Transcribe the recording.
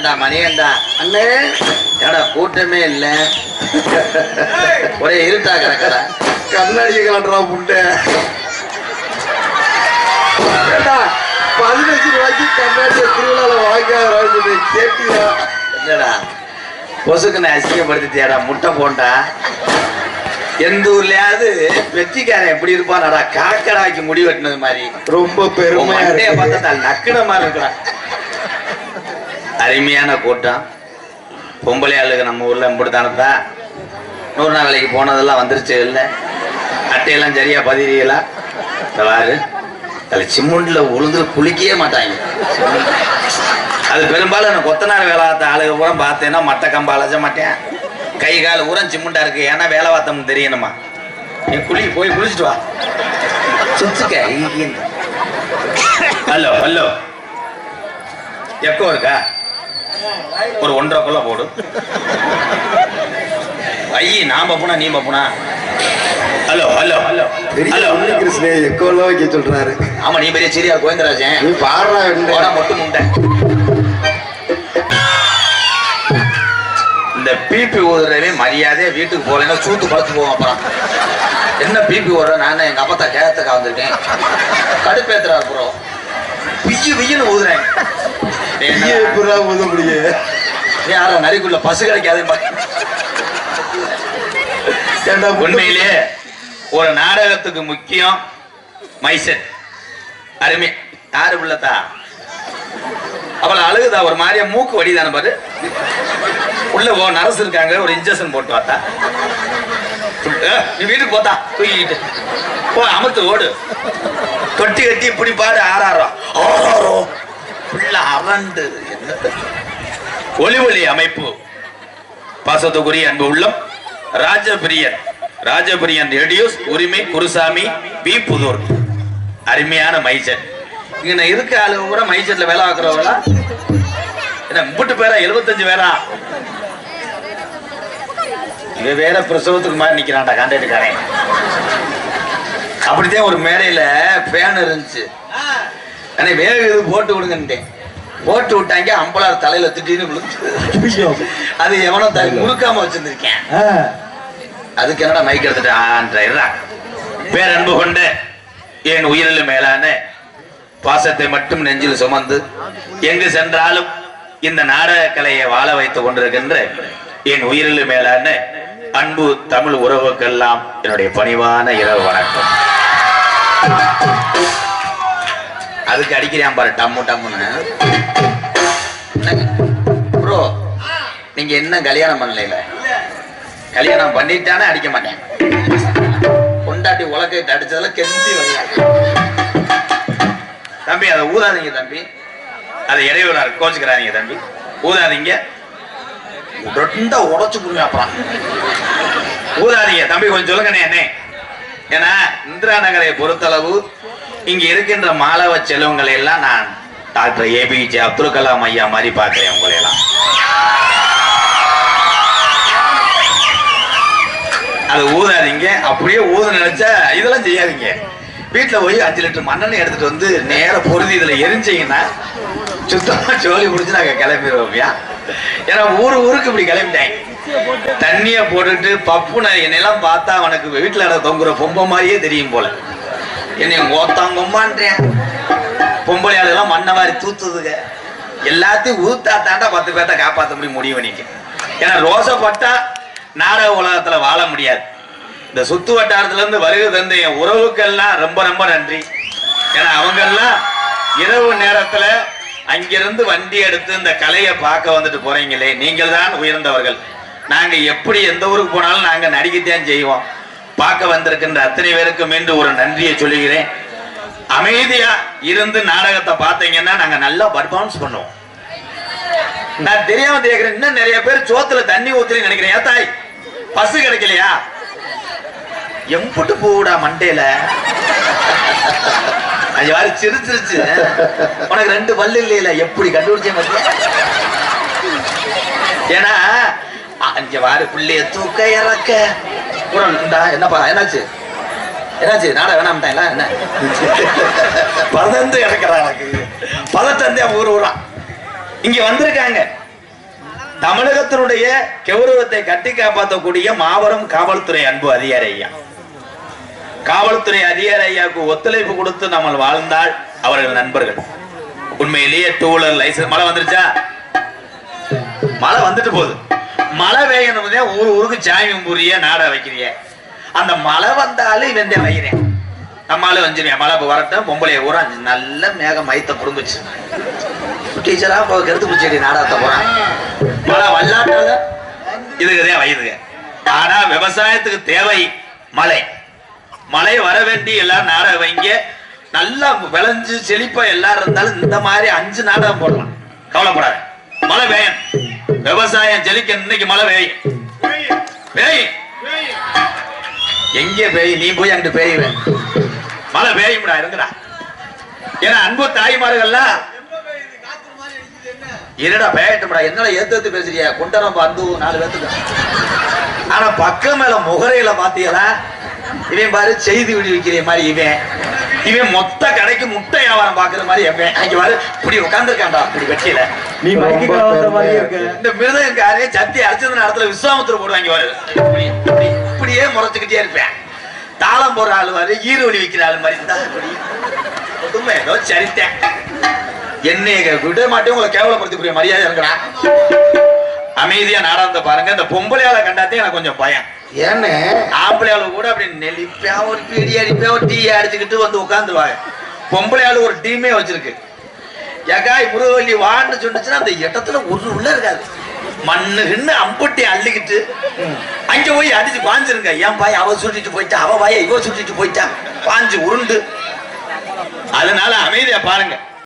ஏண்டா மணியண்டா அண்ணே ஏடா கூட்டமே இல்ல ஒரே இருட்டா கிடக்கடா கண்ணாடியை கலட்டுறா புண்டை 15 ரூபாய்க்கு கண்ணாடியை திருவிழால வாங்க கேட்டீங்களா என்னடா பொசுக்குன்னு அசிங்கப்படுத்திட்டியாடா முட்டை போண்டா எந்த ஊர்லயாவது வெற்றிக்காரன் எப்படி இருப்பான்டா காக்கடாய்க்கு முடி வெட்டினது மாதிரி ரொம்ப பெருமையா பார்த்தா நக்குன மாதிரி இருக்கலாம். அருமையான கூட்டம் பொம்பளை ஆளுக்கு நம்ம ஊர்ல இப்படித்தானதா 100 நாள் வேலைக்கு போனதெல்லாம் வந்துருச்சு இல்லை அட்டையெல்லாம் சரியா பதிரீங்களா வாரு அதில் சிம்முண்டில் உளுந்து குளிக்கவே மாட்டாங்க. அது பெரும்பாலும் எனக்கு கொத்தனார் வேலை பார்த்த ஆளுக பூரா பார்த்தேன்னா மட்டை கம்பா அழைச்ச மாட்டேன் கை கால் ஊரம் சிம்முண்டா இருக்கு ஏன்னா வேலை பார்த்தோம்னு தெரியணுமா நீ போய் குளிச்சுட்டு வா சுத்துக்க. ஹலோ ஹலோ எக்கோ இருக்கா ஒரு 1.5 போடு ஐயே நான் பப்புனா நீ பப்புனா. ஹலோ ஹலோ ஹலோ ஹலோ கிருஷ்ணே எக்கோலாம் வைக்க சொல்றாரு. ஆமா நீ பெரிய சீரியா கோவிந்தராஜன் நீ பாடுறா மொட்டு முண்டை. இந்த பிபி ஊதுறவே மரியாதையா வீட்டுக்கு போகலன்னா சூத்து பழத்து போவோம். அப்புறம் என்ன பிபி ஊதுற நான் எங்க அப்பத்தா கேரத்துக்கா வந்திருக்கேன் கடுப்பேத்துறா அப்புறம் பிய்யுன்னு ஊதுறேன். ஊத முடியும் யாரோ நரிக்குள்ள பசு கிடைக்காது. உண்மையிலே ஒரு நாடகத்துக்கு முக்கியம் மைசெட் அருமை. யாரு பிள்ளத்தா அவளை அழுகுதா ஒரு மாதிரியா மூக்கு வடிதான பாரு உள்ள நர்ஸ் இருக்காங்க ஒரு இன்ஜெக்ஷன் போட்டு வாத்தா நீ வீட்டுக்கு போத்தா தூக்கிக்கிட்டு போ அமத்து ஓடு தொட்டி கட்டி இப்படி பாடு ஆறாரோ புள்ள அரண்டு. ஒளி ஒளி அமைப்பு பாசத்துக்குரிய அன்பு உள்ளம் ராஜபிரியன் ரேடியோஸ் உரிமை குருசாமி பி புதூர் அருமையான மைசெட். இங்க இருக்க ஆளு கூட மைசெட்ல வேலை பார்க்கிறவங்களா என்ன 30 பேரா 75 பேரா இவ வேற பிரசவத்துக்கு மாதிரி நிக்கிறான்டா கான்ட்ராக்டுக்காரன். அப்படித்தான் ஒரு மேடையில ஃபேன் இருந்துச்சு வேக இது போட்டு விடுங்கன்ட்டேன் போட்டு விட்டாங்க அம்பளார் தலையில திட்டின்னு விழுந்து அது எவனோ முழுக்காம வச்சிருந்திருக்கேன். அதுக்கு என்னடா மைக் எடுத்துட்டா பேர் அன்பு கொண்ட என் உயிரில் மேலான பாசத்தை மட்டும் நெஞ்சில் சுமந்து எங்கு சென்றாலும் இந்த நாடக கலையை வாழ வைத்துக் கொண்டிருக்கின்ற என் உயிரில் மேலான அன்பு தமிழ் உறவுக்கெல்லாம் என்னுடைய பணிவான இரவு வணக்கம். அதுக்கு அடிக்கிறான் பாரு டம்மு டம்முன்னு. ப்ரோ நீங்க என்ன கல்யாணம் பண்ணல கல்யாணம் பண்ணிட்டானே அடிக்க மாட்டேன் கொண்டாட்டி உலகிட்டு அடிச்சதுல கெந்தி வரையா தம்பி அதை ஊதாதீங்க தம்பி அதை இடையூறாரு கோச்சுக்கிறாதீங்க தம்பி ஊதாதீங்க உடச்சு புடுங்க அப்புறம் ஊதாதீங்க தம்பி கொஞ்சம் சொல்லுங்கண்ணே என்ன ஏன்னா இந்திரா நகரை பொறுத்தளவு இங்க இருக்கின்ற மாணவ செல்வங்களை எல்லாம் நான் டாக்டர் ஏபிஜே அப்துல் கலாம் ஐயா மாதிரி பார்க்கிறேன். உங்களை எல்லாம் அது ஊதாதீங்க அப்படியே ஊத நினைச்சா இதெல்லாம் செய்யாதீங்க. வீட்டுல போய் 5 லிட்டர் மண்ணெண்ணெய் எடுத்துட்டு வந்து நேர பொருதி இதுல எரிஞ்சீங்கன்னா சுத்தமா ஜோலி முடிச்சு நாங்க கிளம்பிடுவோம்யா. ஏன்னா ஊருக்கு இப்படி கிளம்பிட்டேன் தண்ணிய போட்டுட்டு பப்புன என்னெல்லாம் பார்த்தா அவனுக்கு வீட்டுல தொங்குற பொம்பை மாதிரியே தெரியும் போல. என்னை ஓத்தாங்கம்மான்றேன் பொம்பளை ஆளுலாம் மண்ணை மாதிரி தூத்துதுங்க எல்லாத்தையும் ஊத்தா தாண்டா 10 பேர்த்த காப்பாற்ற முடிவு பண்ணிக்க. ஏன்னா ரோசப்பட்டா நாடக உலகத்துல வாழ முடியாது. இந்த சுத்து வட்டாரத்துல இருந்து வருகை தந்த என் உறவுக்கெல்லாம் ரொம்ப ரொம்ப நன்றி. ஏன்னா அவங்க எல்லாம் இரவு நேரத்துல அங்கிருந்து வண்டி எடுத்து இந்த கலையை பார்க்க வந்துட்டு போறீங்களே நீங்கள் தான் உயர்ந்தவர்கள். நாங்க எப்படி எந்த ஊருக்கு போனாலும் நாங்க நடிக்கத்தான் செய்வோம். பார்க்க வந்திருக்கின்ற அத்தனை பேருக்கு மீண்டும் ஒரு நன்றியை சொல்லுகிறேன். அமைதியா இருந்து நாடகத்தை பார்த்தீங்கன்னா நாங்க நல்லா பர்ஃபார்மன்ஸ் பண்ணுவோம். நான் தெரியாம கேட்கிறேன் இன்னும் நிறைய பேர் சோத்துல தண்ணி ஊத்துறேன்னு நினைக்கிறேன். ஏத்தாய் பசு கிடைக்கலையா எம்புட்டு போடா மண்டையில அது யாரு சிரிச்சிருச்சு உனக்கு 2 பல்லு இல்லையில எப்படி கண்டுபிடிச்சேன் பாத்தியா. ஏன்னா அஞ்சு வாரு பிள்ளைய தூக்க இறக்க என்னப்பா என்னாச்சு நாடகம் வேணாம்ட்டாங்களா என்ன பதந்து இறக்குறான் எனக்கு பதத்தந்தே ஊர் ஊரா இங்க வந்திருக்காங்க தமிழகத்தினுடைய கௌரவத்தை கட்டி காப்பாற்றக்கூடிய மாபெரும் காவல்துறை அன்பு அதிகாரி ஐயா. காவல்துறை அதிகாரி ஐயாவுக்கு ஒத்துழைப்பு கொடுத்து நம்ம வாழ்ந்தால் அவர்கள் நண்பர்கள். உண்மையிலேயே டூ வீலர் லைசன்ஸ். மழை வந்துருச்சா? மழை வந்துட்டு போகுது. மழை வேகணும், ஊருக்கு சாமி புரிய நாட வைக்கிறிய. அந்த மழை வந்தாலும் இவன் வைக்கிறேன், நம்மளால வஞ்சிருவேன். மழை வரட்டும், பொம்பளைய ஊரா நல்ல மேக மயத்தை புடுங்குச்சு. டீச்சரா கருத்து பிடிச்சி நாடாத்த போறான். மழை வல்லாட்டால இதுக்குதே வயதுங்க. ஆனா விவசாயத்துக்கு தேவை மழை. மழை வர வேண்டி எல்லாரும் நாடகம் வைங்க. நல்லா விளைஞ்சு செழிப்பா எல்லாரும் இருந்தாலும் இந்த மாதிரி 5 நாடகம் போடலாம். கவலைப்படாது. மழை பெய்யும், விவசாயம் செழிக்க. இன்னைக்கு மழை பெய்யும். எங்கே பெய்யும்? நீ போய் அங்கிட்டு பெய்யுவேன். மழை பெய்யும்டா, இருங்கடா. ஏன்னா அன்பு தாய்மார்கள்லாம் இருடா பேயட்டும்டா. என்னடா ஏத்து பேசுறியா? கொண்டரம் வந்து 4 பேத்துக்கு. ஆனா பக்கம் மேல முகரையில பாத்தீங்களா? இவன் பாரு செய்தி விடுவிக்கிற மாதிரி. இவன் மொத்த கடைக்கு முட்டை வியாபாரம் பாக்குற மாதிரி. அங்க பாரு இப்படி உட்கார்ந்துருக்காண்டா, இப்படி வெட்டியில. நீ இந்த மிருதங்காரே சத்தி அரைச்சது நேரத்துல விஸ்வாமத்துல போடுவாங்க பாரு. இப்படியே முறைச்சுக்கிட்டே இருப்பேன். தாளம் போடுற ஆளு மாதிரி, ஈரோடு விற்கிற ஆளு மாதிரி இருந்தா ஏதோ சரித்தேன். என்னைய விட மாட்டேன். உங்களை கேவலப்படுத்தக்கூடிய மரியாதை இருக்கிறான். அமைதியா நாடாந்த பாருங்க. இந்த பொம்பளையால கண்டாத்தே எனக்கு கொஞ்சம் பயம். ஏன்னு ஆம்பளையாளு கூட அப்படி நெளிப்பா, ஒரு பீடி அடிப்பா, ஒரு டீ அடிச்சுக்கிட்டு வந்து உட்காந்துருவாங்க. பொம்பளையாளு ஒரு டீமே வச்சிருக்கு. ஏகாய் முருகவல்லி வான்னு சொன்னுச்சுன்னா அந்த இடத்துல ஒரு உள்ள இருக்காது. மண்ணுன்னு அம்புட்டி அள்ளிக்கிட்டு அங்க போய் அடிச்சு பாஞ்சிருங்க. என் பாய் அவ சுட்டிட்டு போயிட்டா, அவ பாய இவ சுட்டிட்டு போயிட்டா, பாஞ்சு உருண்டு. அதனால அமைதியா பாருங்க.